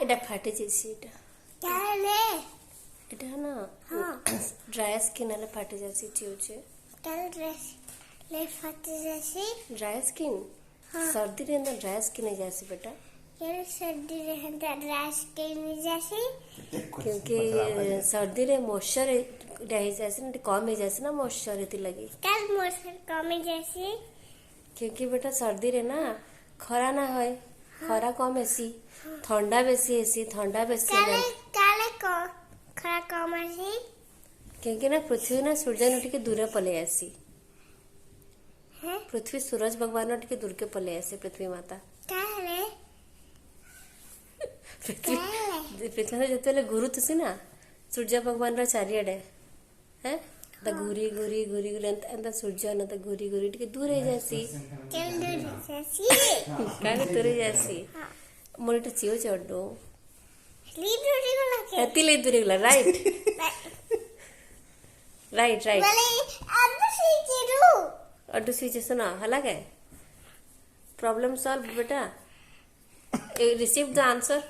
এটা ফাটে যাইছি এটা না ড্রাই স্কিন হলে ফাটে যাচ্ছে চিউছে ड्राई स्किन सर्दी रे अंदर ड्राई स्किन है जैसे बेटा सर्दी रे अंदर ड्राई स्किन जैसे क्योंकि सर्दी रे मॉइस्चर रह जैसे ना कम है जैसे ना मॉइस्चर इतनी लगी कल मॉइस्चर कम है जैसे क्योंकि बेटा सर्दी रे ना खरा ना है खरा कम ऐसी ठंडा बेसी ऐसी ठंडा बेसी काले को खरा कम ऐसी क्योंकि ना पृथ्वी ना सूर्य ने टिके दूर पले आसी पृथ्वी सूरज भगवान टिके दूर के पले आसे पृथ्वी माता पृथ्वी जो गुरु तुसी ना सूर्य भगवान चारिआडे है घूरी घूरी घूरी घूरी सूर्य न घूरी घूरी टिके दूर जासी काहे दूर जासी मोर एटा चियो चड्डो एतिले दूर गला right right right Addu switch सुना हला प्रॉब्लम सॉल्व बेटा रिसीव द आंसर